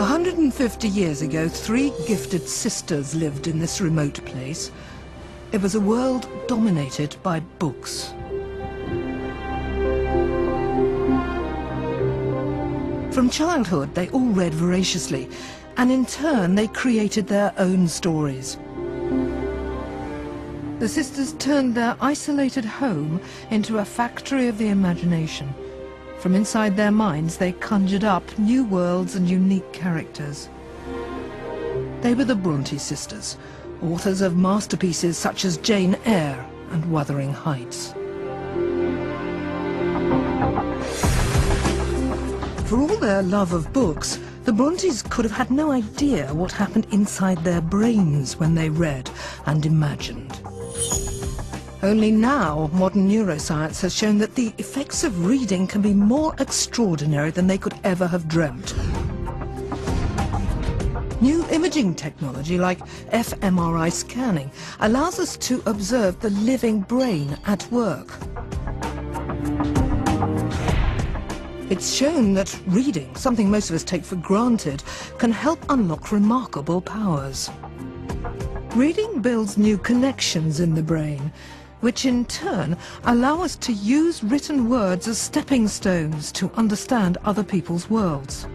150 years ago, 3 gifted sisters lived in this remote place. It was a world dominated by books. From childhood, they all read voraciously, and in turn, they created their own stories. The sisters turned their isolated home into a factory of the imagination. From inside their minds, they conjured up new worlds and unique characters. They were the Bronte sisters, authors of masterpieces such as Jane Eyre and Wuthering Heights. For all their love of books, the Brontes could have had no idea what happened inside their brains when they read and imagined. Only now, modern neuroscience has shown that the effects of reading can be more extraordinary than they could ever have dreamt. New imaging technology like fMRI scanning allows us to observe the living brain at work. It's shown that reading, something most of us take for granted, can help unlock remarkable powers. Reading builds new connections in the brain, which in turn allow us to use written words as stepping stones to understand other people's worlds.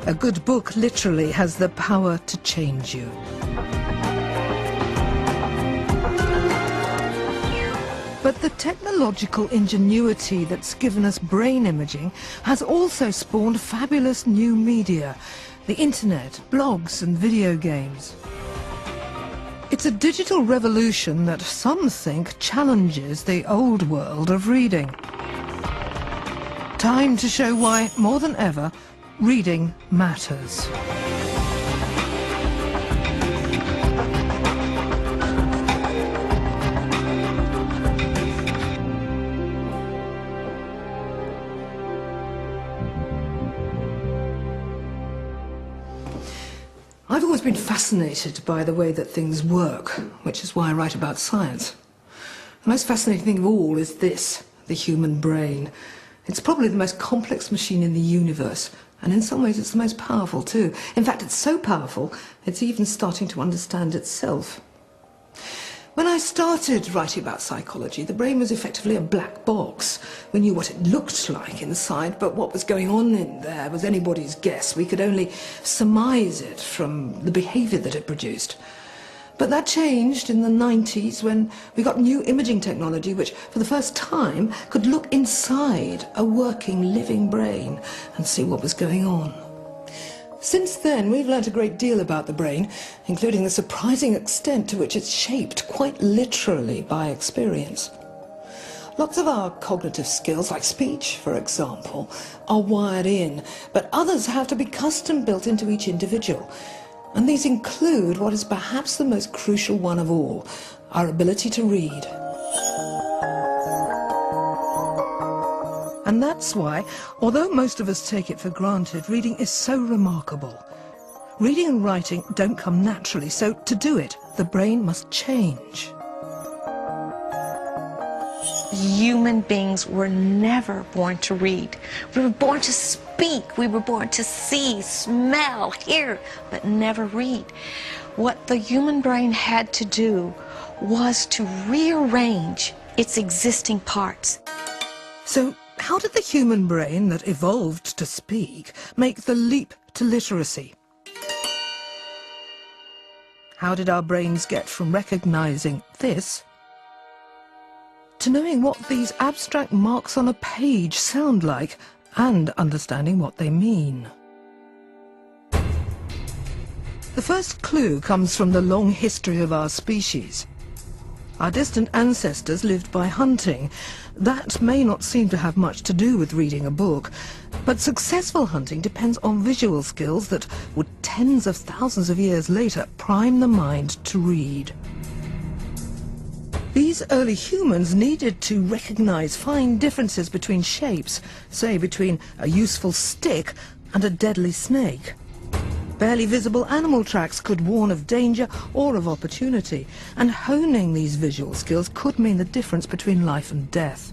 A good book literally has the power to change you. But the technological ingenuity that's given us brain imaging has also spawned fabulous new media, the internet, blogs and video games. It's a digital revolution that some think challenges the old world of reading. Time to show why, more than ever, reading matters. I've always been fascinated by the way that things work, which is why I write about science. The most fascinating thing of all is this, the human brain. It's probably the most complex machine in the universe, and in some ways it's the most powerful too. In fact, it's so powerful, it's even starting to understand itself. When I started writing about psychology, the brain was effectively a black box. We knew what it looked like inside, but what was going on in there was anybody's guess. We could only surmise it from the behavior that it produced. But that changed in the 90s when we got new imaging technology which, for the first time, could look inside a working, living brain and see what was going on. Since then, we've learnt a great deal about the brain, including the surprising extent to which it's shaped, quite literally, by experience. Lots of our cognitive skills, like speech, for example, are wired in, but others have to be custom built into each individual. And these include what is perhaps the most crucial one of all, our ability to read. And that's why, although most of us take it for granted, reading is so remarkable. Reading and writing don't come naturally, so to do it, the brain must change. Human beings were never born to read. We were born to speak. We were born to see, smell, hear, but never read. What the human brain had to do was to rearrange its existing parts. So, how did the human brain that evolved to speak make the leap to literacy? How did our brains get from recognizing this to knowing what these abstract marks on a page sound like and understanding what they mean? The first clue comes from the long history of our species. Our distant ancestors lived by hunting. That may not seem to have much to do with reading a book, but successful hunting depends on visual skills that would tens of thousands of years later prime the mind to read. These early humans needed to recognize fine differences between shapes, say between a useful stick and a deadly snake. Barely visible animal tracks could warn of danger or of opportunity, and honing these visual skills could mean the difference between life and death.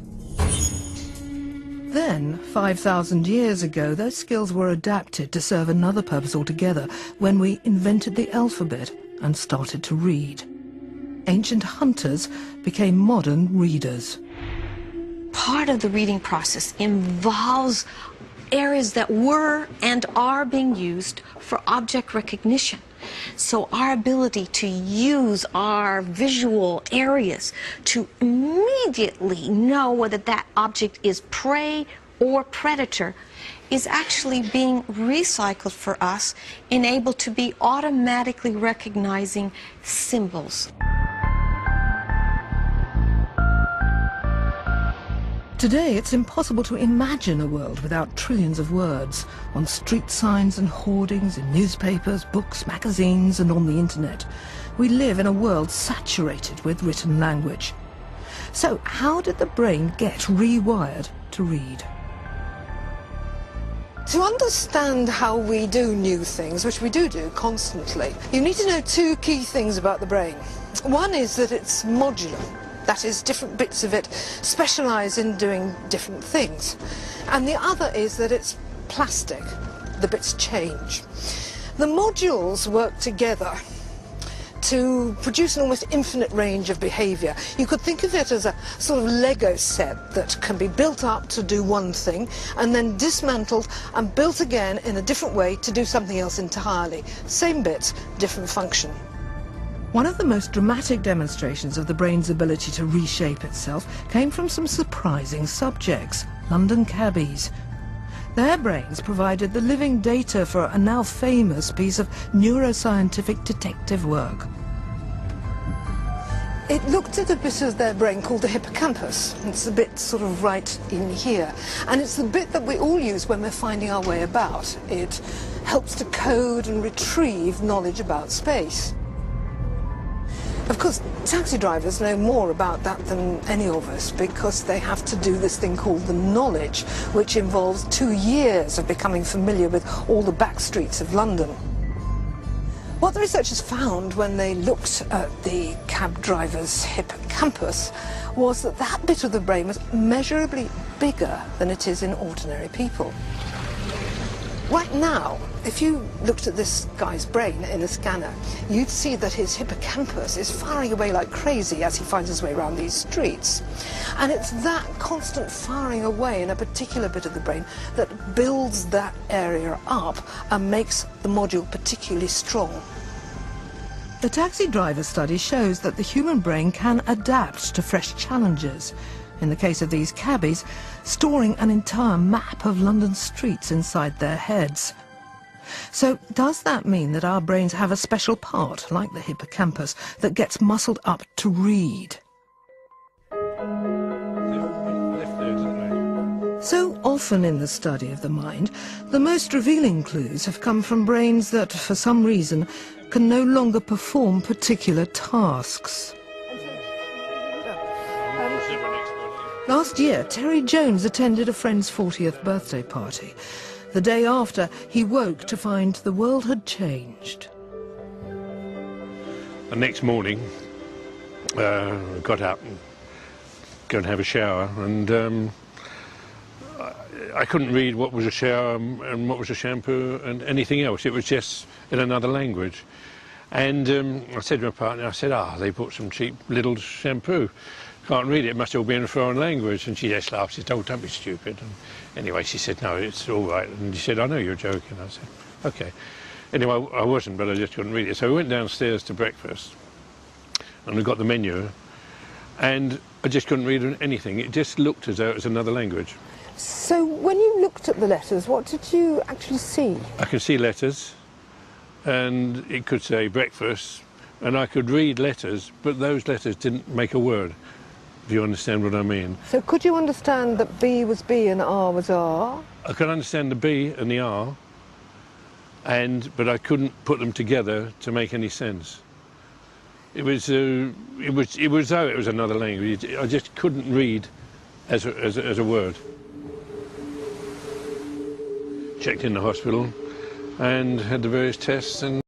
then, 5,000 years ago, those skills were adapted to serve another purpose altogether when we invented the alphabet and started to read. Ancient hunters became modern readers. Part of the reading process involves areas that were and are being used for object recognition. So our ability to use our visual areas to immediately know whether that object is prey or predator is actually being recycled for us and able to be automatically recognizing symbols. Today, it's impossible to imagine a world without trillions of words on street signs and hoardings, in newspapers, books, magazines, and on the internet. We live in a world saturated with written language. So, how did the brain get rewired to read? To understand how we do new things, which we do constantly, you need to know two key things about the brain. One is that it's modular. That is, different bits of it specialise in doing different things. And the other is that it's plastic. The bits change. The modules work together to produce an almost infinite range of behaviour. You could think of it as a sort of Lego set that can be built up to do one thing and then dismantled and built again in a different way to do something else entirely. Same bits, different function. One of the most dramatic demonstrations of the brain's ability to reshape itself came from some surprising subjects, London cabbies. Their brains provided the living data for a now famous piece of neuroscientific detective work. It looked at a bit of their brain called the hippocampus. It's the bit sort of right in here. And it's the bit that we all use when we're finding our way about. It helps to code and retrieve knowledge about space. Of course, taxi drivers know more about that than any of us because they have to do this thing called the knowledge, which involves 2 years of becoming familiar with all the back streets of London. What the researchers found when they looked at the cab driver's hippocampus was that that bit of the brain was measurably bigger than it is in ordinary people. Right now, if you looked at this guy's brain in a scanner, you'd see that his hippocampus is firing away like crazy as he finds his way around these streets. And it's that constant firing away in a particular bit of the brain that builds that area up and makes the module particularly strong. The taxi driver study shows that the human brain can adapt to fresh challenges. In the case of these cabbies, storing an entire map of London's streets inside their heads. So does that mean that our brains have a special part, like the hippocampus, that gets muscled up to read? So often in the study of the mind, the most revealing clues have come from brains that, for some reason, can no longer perform particular tasks. Last year, Terry Jones attended a friend's 40th birthday party. The day after, he woke to find the world had changed. The next morning, I got up and go and have a shower, and I couldn't read what was a shower and what was a shampoo and anything else. It was just in another language. And I said to my partner, I said, they bought some cheap little shampoo. Can't read it, it must all be in a foreign language. And she just laughed, she said, oh, don't be stupid. And anyway, she said, no, it's all right. And she said, I know you're joking. I said, okay. Anyway, I wasn't, but I just couldn't read it. So we went downstairs to breakfast, and we got the menu, and I just couldn't read anything. It just looked as though it was another language. So when you looked at the letters, what did you actually see? I could see letters, and it could say breakfast, and I could read letters, but those letters didn't make a word. If you understand what I mean. So could you understand that B was B and R was R? I could understand the B and the R, but I couldn't put them together to make any sense. It was though it was another language. I just couldn't read as a word. Checked in the hospital and had the various tests, and